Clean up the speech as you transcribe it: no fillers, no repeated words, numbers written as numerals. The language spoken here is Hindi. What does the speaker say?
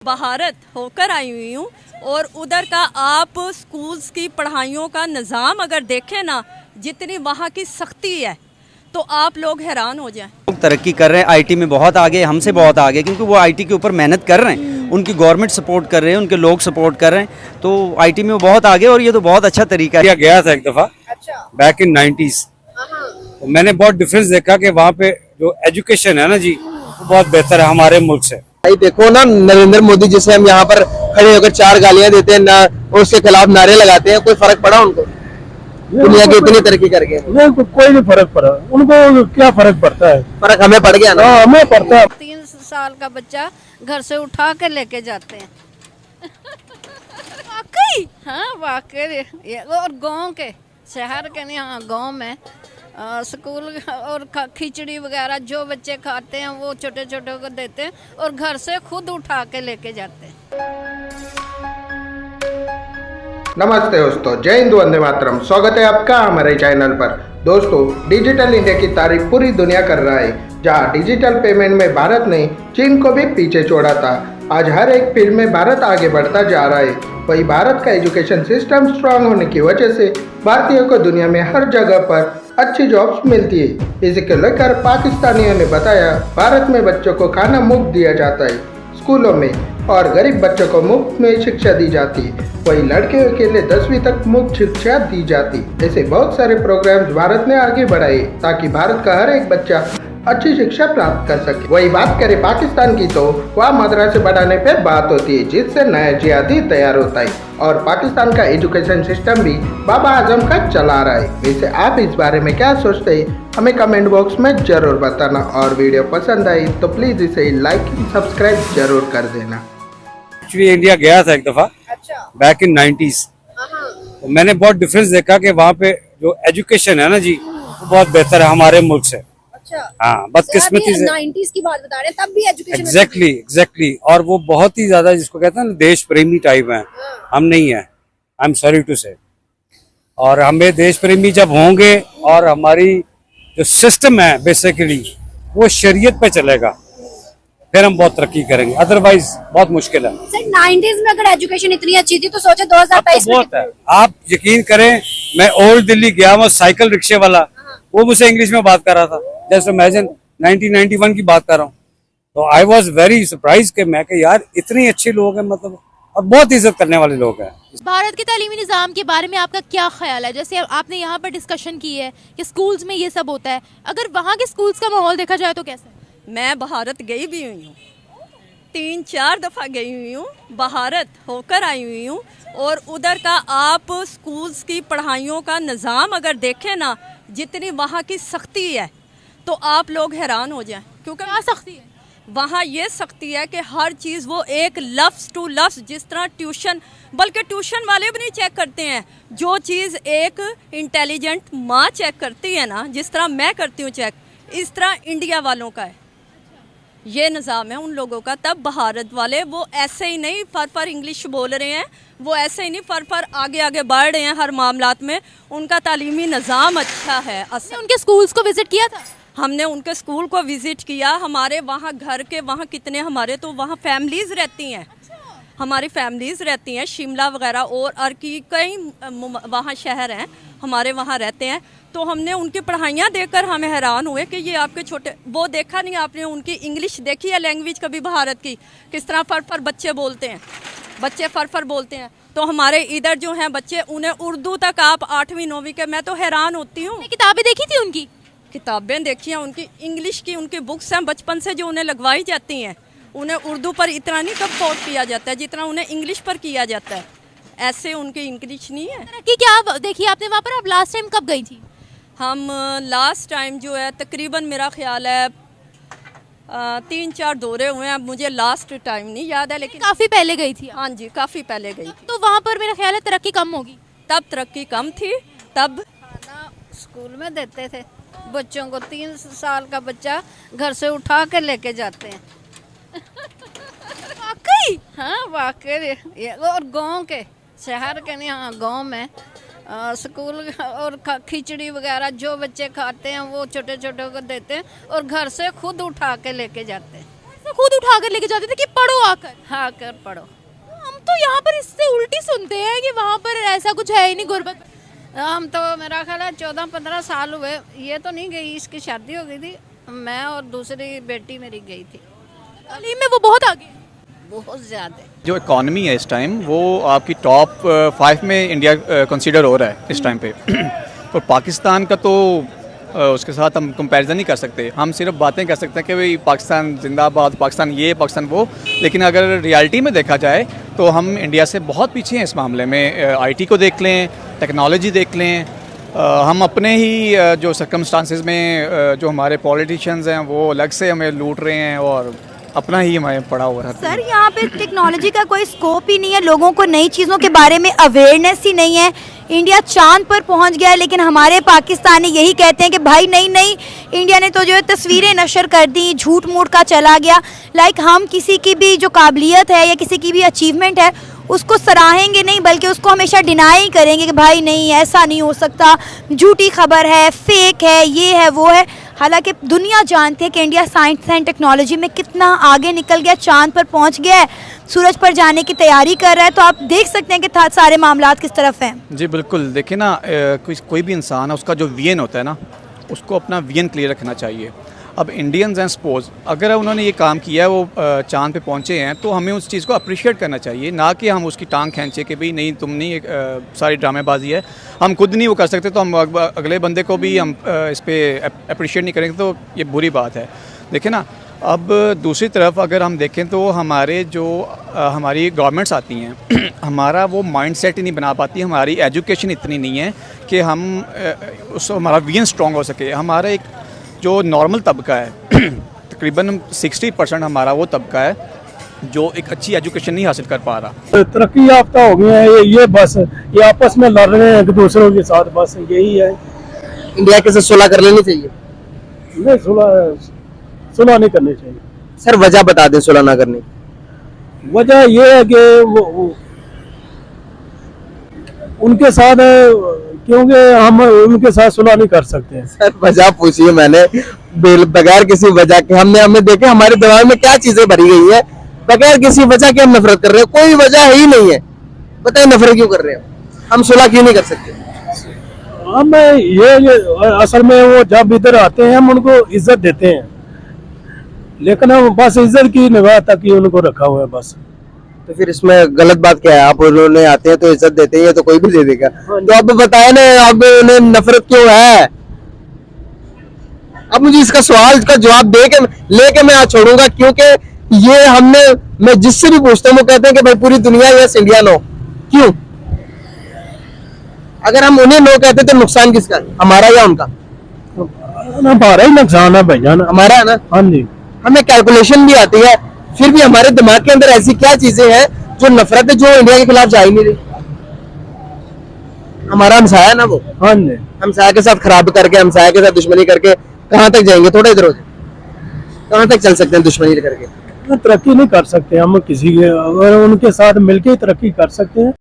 भारत होकर आई हुई हूँ और उधर का आप स्कूल्स की पढ़ाइयों का निज़ाम अगर देखें ना, जितनी वहाँ की सख्ती है तो आप लोग हैरान हो जाएं। तरक्की कर रहे हैं, आईटी में बहुत आगे, हमसे बहुत आगे, क्योंकि वो आईटी के ऊपर मेहनत कर रहे हैं, उनकी गवर्नमेंट सपोर्ट कर रहे हैं, उनके लोग सपोर्ट कर रहे हैं, तो आईटी में वो बहुत आगे और ये तो बहुत अच्छा तरीका है। गया था एक दफ़ा बैक इन 90s, तो मैंने बहुत डिफरेंस देखा कि वहाँ पे जो एजुकेशन है ना जी, वो बहुत बेहतर है हमारे मुल्क से। भाई देखो ना, नरेंद्र मोदी जिसे हम यहाँ पर खड़े होकर 4 गालियां देते हैं ना और उसके खिलाफ नारे लगाते हैं, कोई फर्क पड़ा उनको? दुनिया की इतनी तरक्की करके कोई नहीं फर्क पड़ा उनको। क्या फर्क पड़ता है? फर्क हमें पड़ गया ना, हमें पड़ता है। 3 साल का बच्चा घर से उठा के लेके जाते हैं। वाकई? हाँ वाकई। और गांव के, शहर के नहीं, हाँ गांव में स्कूल और खिचड़ी वगैरह जो बच्चे खाते हैं वो छोटे छोटे को देते हैं और घर से खुद उठा के लेके जाते हैं। नमस्ते दोस्तों, जय हिंद, वंदे मातरम। स्वागत है आपका हमारे चैनल पर। दोस्तों, डिजिटल इंडिया की तारीफ पूरी दुनिया कर रहा है। जहां डिजिटल पेमेंट में भारत ने चीन को भी पीछे छोड़ा था, आज हर एक फील्ड में भारत आगे बढ़ता जा रहा है। वही भारत का एजुकेशन सिस्टम स्ट्रांग होने की वजह से भारतीयों को दुनिया में हर जगह पर अच्छी जॉब्स मिलती है। इसी को लेकर पाकिस्तानियों ने बताया, भारत में बच्चों को खाना मुफ्त दिया जाता है स्कूलों में, और गरीब बच्चों को मुफ्त में शिक्षा दी जाती है। वही लड़कियों के लिए 10वीं तक मुफ्त शिक्षा दी जाती। ऐसे बहुत सारे प्रोग्राम्स भारत ने आगे बढ़ाए ताकि भारत का हर एक बच्चा अच्छी शिक्षा प्राप्त कर सके। वही बात करें पाकिस्तान की, तो वह मदरसे बढ़ाने पे बात होती है, जिससे नया जिहादी तैयार होता है। और पाकिस्तान का एजुकेशन सिस्टम भी बाबा आजम का चला रहा है। वैसे आप इस बारे में क्या सोचते हैं, हमें कमेंट बॉक्स में जरूर बताना। और वीडियो पसंद आई तो प्लीज इसे लाइक सब्सक्राइब जरूर कर देना। एक्चुअली इंडिया गया था एक दफ़ा बैक इन 90s, तो मैंने बहुत डिफरेंस देखा कि वहाँ पे जो एजुकेशन है ना जी, वो बहुत बेहतर है हमारे मुल्क से। हाँ, बदकिस्मती से 90s की बात बता रहे हैं, तब भी एजुकेशन एग्जैक्टली और वो बहुत ही ज्यादा, जिसको कहते हैं ना, देश प्रेमी टाइप है। हम नहीं है, आई एम सॉरी टू से। और हमें देश प्रेमी जब होंगे और हमारी जो सिस्टम है बेसिकली वो शरीयत पे चलेगा, फिर हम बहुत तरक्की करेंगे, अदरवाइज बहुत मुश्किल है। सर 90s में अगर एजुकेशन इतनी अच्छी थी तो सोचे 2023 में बहुत है। आप यकीन करें, मैं ओल्ड दिल्ली गया, वो साइकिल रिक्शे वाला, वो मुझसे इंग्लिश में बात कर रहा था। जैसे इमेजिन 1991 की बात कर रहा हूँ, तो आई वॉज वेरी सरप्राइज कि मैं कि यार इतने अच्छे लोग हैं, मतलब, और बहुत इज्जत करने वाले लोग हैं। भारत के तालीमी निज़ाम के बारे में आपका क्या ख्याल है? जैसे आपने यहाँ पर डिस्कशन की है कि स्कूल्स में ये सब होता है, अगर वहाँ के स्कूल्स का माहौल देखा जाए तो कैसा है? मैं भारत गई भी हुई हूँ, 3-4 दफ़ा गई हुई हूँ, भारत होकर आई हुई हूँ। और उधर का आप स्कूल्स की पढ़ाइयों का निज़ाम अगर देखें ना, जितनी वहाँ की सख्ती है तो आप लोग हैरान हो जाएं। क्योंकि क्या सख्ती है वहाँ? ये सख्ती है कि हर चीज़ वो एक लफ्ज़ टू लफ्ज़, जिस तरह ट्यूशन, बल्कि ट्यूशन वाले भी नहीं चेक करते हैं, जो चीज़ एक इंटेलिजेंट माँ चेक करती है ना, जिस तरह मैं करती हूँ चेक, इस तरह इंडिया वालों का है। ये निज़ाम है उन लोगों का। तब भारत वाले वो ऐसे ही नहीं फर इंग्लिश बोल रहे हैं, वो ऐसे ही नहीं फर आगे आगे बढ़ रहे हैं हर मामलात में। उनका तालीमी निज़ाम अच्छा है। उनके स्कूल्स को विजिट किया था? हमने उनके स्कूल को विज़िट किया। हमारे वहाँ घर के वहाँ कितने, हमारे तो वहाँ फैमिलीज़ रहती हैं, हमारी फैमिलीज़ रहती हैं, शिमला वगैरह और की कई वहाँ शहर हैं, हमारे वहाँ रहते हैं। तो हमने उनकी पढ़ाइयाँ देखकर हम हैरान हुए कि ये आपके छोटे, वो देखा नहीं आपने, उनकी इंग्लिश देखी है लैंग्वेज कभी भारत की, किस तरह फर बच्चे बोलते हैं, बच्चे फर बोलते हैं। तो हमारे इधर जो हैं बच्चे, उन्हें उर्दू तक आप 8वीं 9वीं के, मैं तो हैरान होती हूँ। किताबें देखी थी उनकी? किताबें देखी हैं उनकी, इंग्लिश की उनकी बुक्स हैं बचपन से जो उन्हें लगवाई जाती हैं। उन्हें उर्दू पर इतना नहीं कब फोर्स किया जाता है जितना उन्हें इंग्लिश पर किया जाता है, ऐसे उनकी इंग्लिश नहीं है। कि क्या देखिए आपने वहाँ पर? आप लास्ट टाइम कब गई थी? हम लास्ट टाइम जो है तकरीबन मेरा ख्याल है 3-4 दौरे हुए हैं, अब मुझे लास्ट टाइम नहीं याद है, लेकिन काफ़ी पहले गई थी। हाँ जी, काफ़ी पहले गई थी। तो वहाँ पर मेरा ख्याल है तरक्की कम होगी। तब तरक्की कम थी। तब खाना स्कूल में देते थे बच्चों को, 3 साल का बच्चा घर से उठा के लेके जाते हैं। वाकई? हाँ वाकई। और गांव के, शहर के नहीं, हाँ गांव में स्कूल और खिचड़ी वगैरह जो बच्चे खाते हैं वो छोटे छोटे को देते हैं और घर से खुद उठा के लेके जाते हैं। में खुद उठा कर लेके जाते थे कि पढ़ो आकर। हाँ कर पढ़ो। हम तो यहाँ पर इससे उल्टी सुनते हैं कि वहाँ पर ऐसा कुछ है ही नहीं, गुर्बत। हम तो मेरा ख्याल है 14-15 साल हुए, ये तो नहीं गई, इसकी शादी हो गई थी, मैं और दूसरी बेटी मेरी गई थी। तालीम में वो बहुत आगे है। बहुत ज़्यादा। जो इकॉनमी है इस टाइम वो आपकी टॉप 5 में इंडिया कंसीडर हो रहा है इस टाइम पे। और पाकिस्तान का तो उसके साथ हम कंपैरिजन नहीं कर सकते। हम सिर्फ बातें कर सकते हैं कि भाई पाकिस्तान जिंदाबाद, पाकिस्तान ये, पाकिस्तान वो, लेकिन अगर रियलिटी में देखा जाए तो हम इंडिया से बहुत पीछे हैं इस मामले में। आईटी को देख लें, टेक्नोलॉजी देख लें, हम अपने ही जो सर्कमस्टांसेस में जो हमारे पॉलिटिशियंस हैं वो अलग से हमें लूट रहे हैं और अपना ही हमें पड़ा हुआ है। सर यहाँ पे टेक्नोलॉजी का कोई स्कोप ही नहीं है, लोगों को नई चीज़ों के बारे में अवेयरनेस ही नहीं है। इंडिया चांद पर पहुंच गया है, लेकिन हमारे पाकिस्तानी यही कहते हैं कि भाई नहीं, इंडिया ने तो जो है तस्वीरें नशर कर दी, झूठ मूठ का चला गया। लाइक हम किसी की भी जो काबिलियत है या किसी की भी अचीवमेंट है उसको सराहेंगे नहीं, बल्कि उसको हमेशा डिनाई करेंगे कि भाई नहीं, ऐसा नहीं हो सकता, झूठी खबर है, फेक है, ये है वो है। हालांकि दुनिया जानती है कि इंडिया साइंस एंड टेक्नोलॉजी में कितना आगे निकल गया, चांद पर पहुंच गया है, सूरज पर जाने की तैयारी कर रहा है। तो आप देख सकते हैं कि सारे मामलात किस तरफ हैं। जी बिल्कुल, देखिए ना, कोई भी इंसान है उसका जो विजन होता है ना, उसको अपना विजन क्लियर रखना चाहिए। अब इंडियंस हैं, सपोज अगर उन्होंने ये काम किया है, वो चांद पे पहुंचे हैं, तो हमें उस चीज़ को अप्रिशिएट करना चाहिए, ना कि हम उसकी टांग खींचे कि भाई नहीं तुम नहीं, सारी ड्रामेबाजी है। हम खुद नहीं वो कर सकते तो हम अगले बंदे को भी हम इस पर अप्रिशिएट नहीं करेंगे, तो ये बुरी बात है। देखिए ना, अब दूसरी तरफ अगर हम देखें तो हमारे जो हमारी गवर्नमेंट्स आती हैं हमारा वो माइंड सेट ही नहीं बना पाती, हमारी एजुकेशन इतनी नहीं है कि हम उस हमारा विजन स्ट्रॉन्ग हो सके। हमारा एक जो नॉर्मल तबका है तकरीबन 60% हमारा वो तबका है जो एक अच्छी एजुकेशन नहीं हासिल कर पा रहा। तरक्की याफ्ता हो गए हैं ये बस ये आपस में लड़ रहे हैं एक दूसरों के साथ, बस यही है। इंडिया के साथ सुलह कर लेनी चाहिए। नहीं, सुलह नहीं करनी चाहिए। सर वजह बता दें सुलह ना करने की। वजह ये है कि वो उनके साथ, क्योंकि हम उनके साथ सुलह नहीं कर सकते हैं। सर वजह पूछिए मैंने, बगैर किसी वजह के हमने देखे हमारे दिमाग में क्या चीजें भरी गई है, बगैर किसी वजह के हम नफरत कर रहे हैं। कोई वजह ही नहीं है, बताइए नफरत क्यों कर रहे हैं? हम सुलह क्यों नहीं कर सकते? हम ये असल में वो जब इधर आते हैं हम उनको इज्जत देते हैं, लेकिन हम बस इज्जत की निगाह तक ही उनको रखा हुआ है बस। तो फिर इसमें गलत बात क्या है? आप उन्होंने आते हैं तो इज्जत देते हैं, तो कोई भी दे देगा। तो अब बताए ना, अब उन्हें नफरत क्यों है? अब मुझे इसका सवाल का जवाब लेके मैं आज छोड़ूंगा, क्योंकि ये मैं जिससे भी पूछता हूँ वो कहते हैं कि भाई पूरी दुनिया यस इंडिया नो। क्यों? अगर हम उन्हें नो कहते तो नुकसान किसका, हमारा या उनका? हमारा ही नुकसान है भैया, हमारा है ना। हाँ जी, हमें कैलकुलेशन भी आती है, फिर भी हमारे दिमाग के अंदर ऐसी क्या चीजें हैं जो नफरत है, जो इंडिया के खिलाफ जा ही नहीं रही। हमारा हमसाया है ना वो। हाँ जी, हमसाया के साथ खराब करके, हमसाया के साथ दुश्मनी करके कहाँ तक जाएंगे? थोड़ा इधर हो जाए, कहाँ तक चल सकते हैं दुश्मनी करके? तरक्की नहीं कर सकते हम किसी के, अगर उनके साथ मिलके तरक्की कर सकते हैं।